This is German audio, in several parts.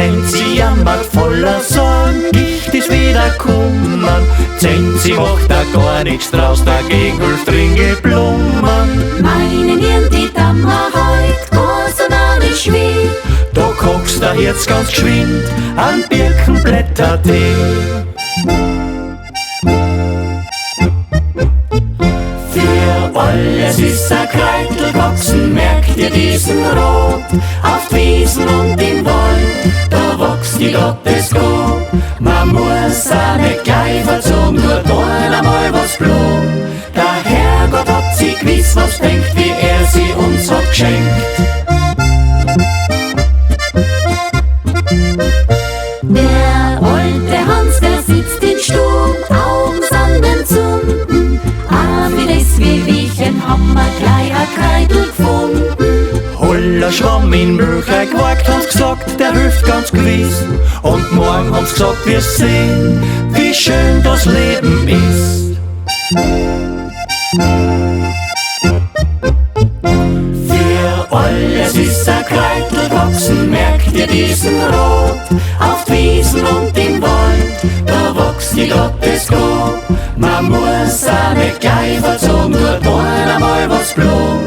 wenn sie jammert voller Sorgen, Gicht ist wieder kummern. Sie macht da gar nichts draus, dagegen hilft Ringelblumen. Meine Nieren, die dammer heut, groß und auch nicht weh. Da kochst du jetzt ganz geschwind an Birkenblättertee. Für alles ist ein Kreitel gewachsen, merkt ihr diesen Rot? Auf Wiesen und im Wald, da wächst die Gottesgabe. Man muss auch nicht gleich verzogen, nur da einmal was blum. Der Herrgott hat sie gewiss was denkt, wie er sie uns hat geschenkt. Der alte Hans, der sitzt im Stub, Augen sind entzünden. Wie das Wehwehchen haben wir gleich ein Kreitel gefunden. Holler Schwamm in Milch gewagt, haben's gesagt, der hilft ganz gewiss. Und morgen haben's gesagt, wir's sehen, wie schön das Leben ist. Für alles ist ein Kreitel gewachsen, merkt ihr diesen Rot? Auf Wiesen und im Wald, da wächst die Gottesgabe. Man muss auch nicht gleich verzogen, nur da einmal was blum.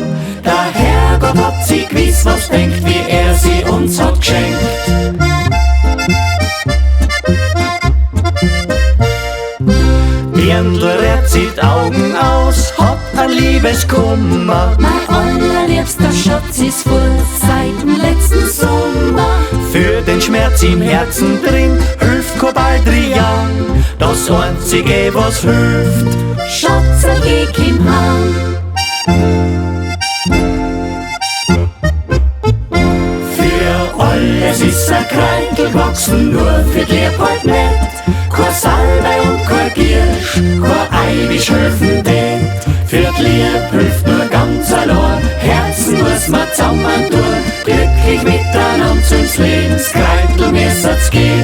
Der Herrgott hat sie gewiss was denkt, wie er sie uns hat geschenkt. Dirndl zieht Augen aus, hat ein Liebeskummer. Mein allerliebster Schatz ist voll seit dem letzten Sommer. Für den Schmerz im Herzen drin hilft kein Baldrian. Das einzige was hilft, Schatzel, geh im Hang. Für alles ist ein Kreitel gewachsen, nur für die halt nicht. Kein Salbei und kein Giersch, kein Eibisch helfen det. Für die Lieb hilft nur ganz allein, Herzen muss man zusammen tun. Glücklich miteinander ins Lebenskreitel müssen's gehen.